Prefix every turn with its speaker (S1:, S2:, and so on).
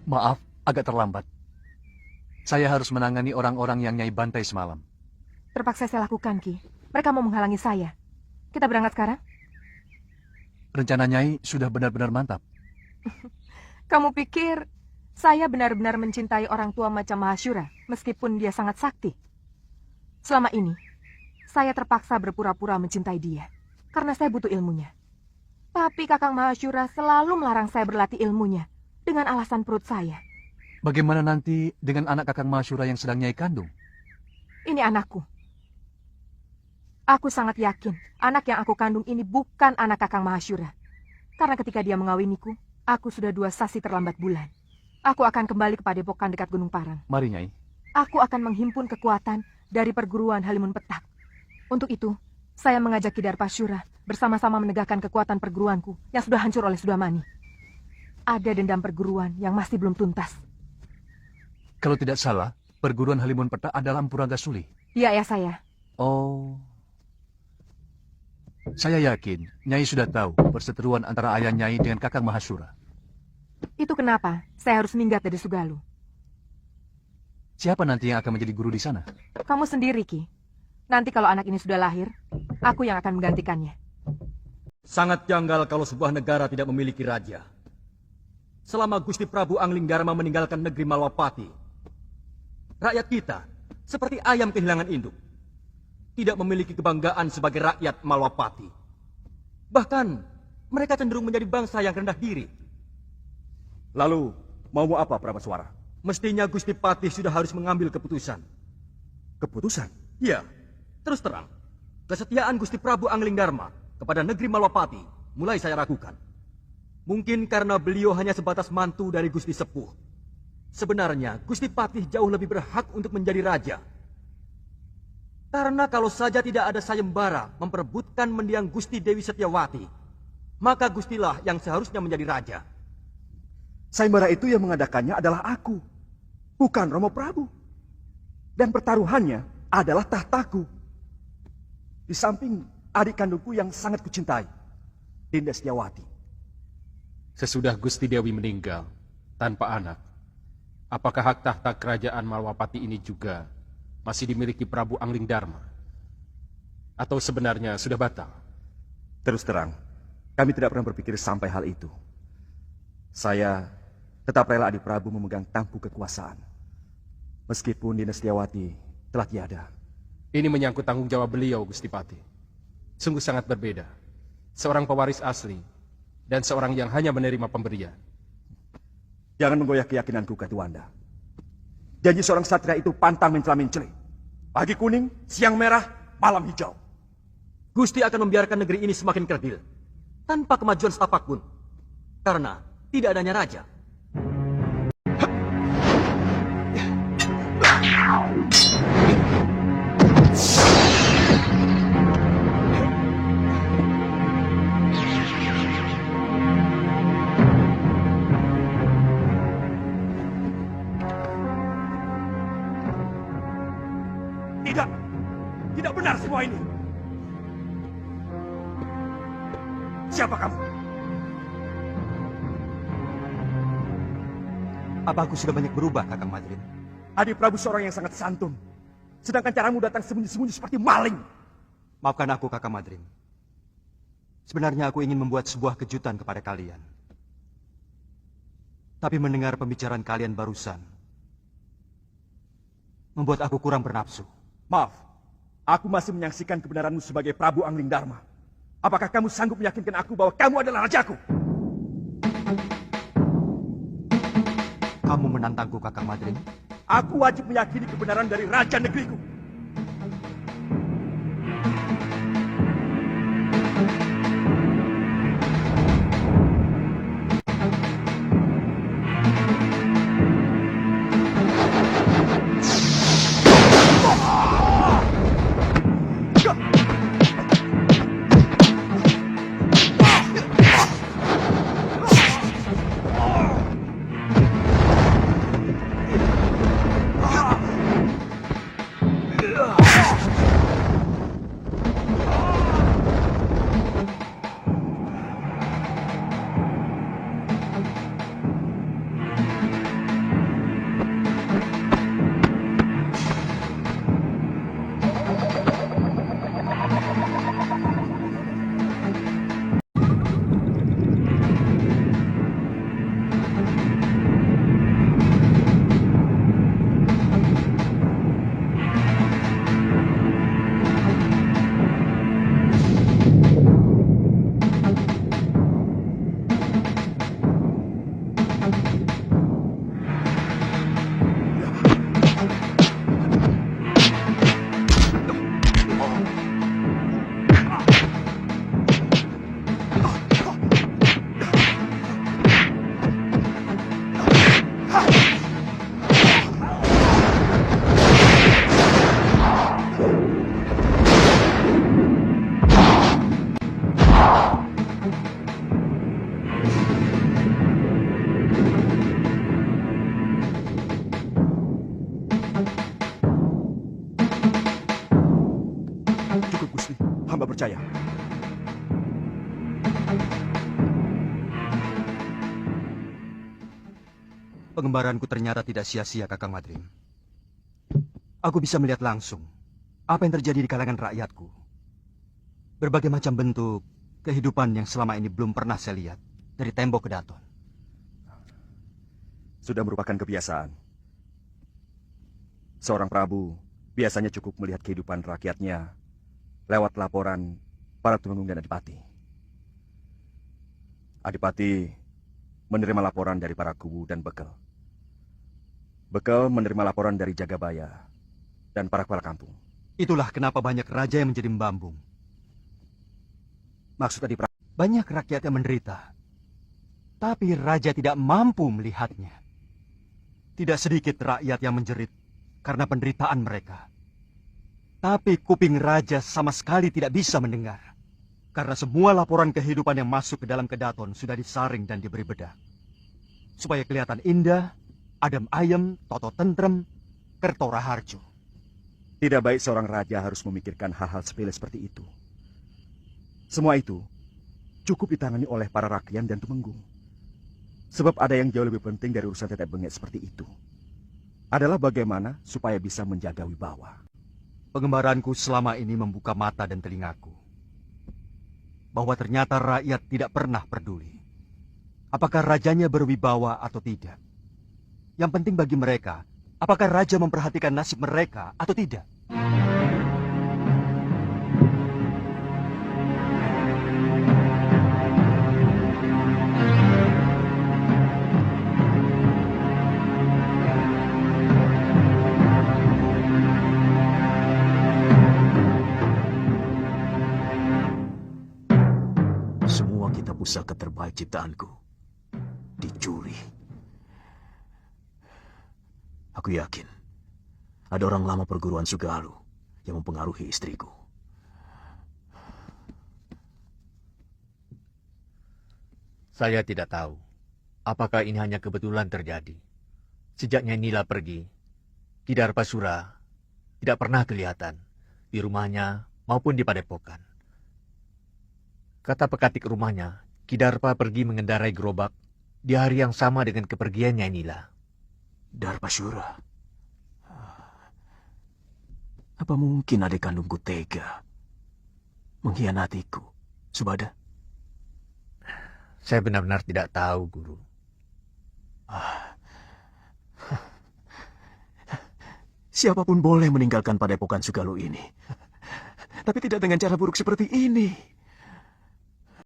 S1: Maaf, agak terlambat. Saya harus menangani orang-orang yang Nyai bantai semalam.
S2: Terpaksa saya lakukan, Ki. Mereka mau menghalangi saya. Kita berangkat sekarang?
S1: Rencana Nyai sudah benar-benar mantap.
S2: Kamu pikir saya benar-benar mencintai orang tua macam Mahashura, meskipun dia sangat sakti? Selama ini, saya terpaksa berpura-pura mencintai dia, karena saya butuh ilmunya. Tapi Kakang Mahashura selalu melarang saya berlatih ilmunya, dengan alasan perut saya.
S1: Bagaimana nanti dengan anak Kakang Mahashura yang sedang Nyai kandung?
S2: Ini anakku. Aku sangat yakin anak yang aku kandung ini bukan anak Kakang Mahashura. Karena ketika dia mengawiniku, aku sudah 2 sasi terlambat bulan. Aku akan kembali ke padepokan dekat Gunung Parang.
S1: Mari, Nyai.
S2: Aku akan menghimpun kekuatan dari perguruan Halimun Petak. Untuk itu, saya mengajak Ki Darpashura bersama-sama menegakkan kekuatan perguruanku yang sudah hancur oleh Sudamani. Ada dendam perguruan yang masih belum tuntas.
S1: Kalau tidak salah, perguruan Halimun Petak adalah Ampuraga Suli.
S2: Iya, ayah saya.
S1: Oh. Saya yakin Nyai sudah tahu perseteruan antara ayah Nyai dengan Kakang Mahashura.
S2: Itu kenapa saya harus minggat dari Sugalu.
S1: Siapa nanti yang akan menjadi guru di sana?
S2: Kamu sendiri, Ki. Nanti kalau anak ini sudah lahir, aku yang akan menggantikannya.
S3: Sangat janggal kalau sebuah negara tidak memiliki raja. Selama Gusti Prabu Anglingdarma meninggalkan negeri Malwapati, rakyat kita seperti ayam kehilangan induk. Tidak memiliki kebanggaan sebagai rakyat Malwapati. Bahkan, mereka cenderung menjadi bangsa yang rendah diri.
S4: Lalu, mau apa, Prameswara?
S3: Mestinya Gusti Patih sudah harus mengambil keputusan.
S4: Keputusan?
S3: Ya, terus terang. Kesetiaan Gusti Prabu Anglingdarma kepada negeri Malwapati mulai saya ragukan. Mungkin karena beliau hanya sebatas mantu dari Gusti Sepuh. Sebenarnya, Gusti Patih jauh lebih berhak untuk menjadi raja. Karena kalau saja tidak ada sayembara memperebutkan mendiang Gusti Dewi Setiawati, maka Gustilah yang seharusnya menjadi raja.
S4: Sayembara itu yang mengadakannya adalah aku, bukan Romo Prabu. Dan pertaruhannya adalah tahtaku. Di samping adik kandungku yang sangat kucintai, Dinda Setiawati.
S5: Sesudah Gusti Dewi meninggal tanpa anak, apakah hak tahta kerajaan Malwapati ini juga masih dimiliki Prabu Anglingdarma? Atau sebenarnya sudah batal?
S4: Terus terang, kami tidak pernah berpikir sampai hal itu. Saya tetap rela adik Prabu memegang tampuk kekuasaan. Meskipun Dinda Setiawati telah tiada.
S5: Ini menyangkut tanggung jawab beliau, Gusti Patih. Sungguh sangat berbeda. Seorang pewaris asli dan seorang yang hanya menerima pemberian.
S4: Jangan menggoyah keyakinanku, Katuanda. Janji seorang satria itu pantang mencela-mencela. Pagi kuning, siang merah, malam hijau.
S3: Gusti akan membiarkan negeri ini semakin kerdil, tanpa kemajuan setapak pun. Karena tidak adanya raja.
S4: Tidak benar semua ini. Siapa kamu?
S3: Apa aku sudah banyak berubah, Kakang Madrin?
S4: Adik Prabu seorang yang sangat santun. Sedangkan caramu datang sembunyi-sembunyi seperti maling.
S3: Maafkan aku, Kakang Madrin. Sebenarnya aku ingin membuat sebuah kejutan kepada kalian. Tapi mendengar pembicaraan kalian barusan membuat aku kurang bernafsu.
S4: Maaf, aku masih menyaksikan kebenaranmu sebagai Prabu Anglingdarma. Apakah kamu sanggup meyakinkan aku bahwa kamu adalah rajaku?
S3: Kamu menantangku, Kakang Madrin?
S4: Aku wajib meyakini kebenaran dari raja negeriku.
S6: Pengembaranku ternyata tidak sia-sia, Kakang Madrim. Aku bisa melihat langsung apa yang terjadi di kalangan rakyatku. Berbagai macam bentuk kehidupan yang selama ini belum pernah saya lihat dari tembok ke daton.
S4: Sudah merupakan kebiasaan. Seorang prabu biasanya cukup melihat kehidupan rakyatnya lewat laporan para tumenggung dan adipati. Adipati menerima laporan dari para kubu dan bekel. Bekel menerima laporan dari Jagabaya dan para kepala kampung.
S6: Itulah kenapa banyak raja yang menjadi membambung.
S4: Maksud adipati,
S6: Banyak rakyat yang menderita, tapi raja tidak mampu melihatnya. Tidak sedikit rakyat yang menjerit karena penderitaan mereka. Tapi kuping raja sama sekali tidak bisa mendengar. Karena semua laporan kehidupan yang masuk ke dalam kedaton sudah disaring dan diberi bedak. Supaya kelihatan indah, adem ayem, toto tentrem, kerto raharjo.
S4: tidak baik seorang raja harus memikirkan hal-hal sepele seperti itu. Semua itu cukup ditangani oleh para rakyat dan tumenggung. Sebab ada yang jauh lebih penting dari urusan tetek bengek seperti itu. Adalah bagaimana supaya bisa menjaga wibawa.
S6: Pengembaranku selama ini membuka mata dan telingaku. Bahwa ternyata rakyat tidak pernah peduli. Apakah rajanya berwibawa atau tidak. Yang penting bagi mereka, apakah raja memperhatikan nasib mereka atau tidak.
S7: Semua kitab pusaka terbaik ciptaanku dicuri. Aku yakin ada orang lama perguruan Sugalu yang mempengaruhi istriku.
S8: Saya tidak tahu apakah ini hanya kebetulan terjadi. Sejak Nyai Nila pergi, Ki Darpasura tidak pernah kelihatan di rumahnya maupun di padepokan. Kata pekatik rumahnya, Ki Darpa pergi mengendarai gerobak di hari yang sama dengan kepergian Nyai Nila.
S7: Darpasura. Apa mungkin adik kandungku tega mengkhianatiku, Subada?
S8: Saya benar-benar tidak tahu, Guru.
S7: Siapapun boleh meninggalkan padepokan Sugalu ini. Tapi tidak dengan cara buruk seperti ini.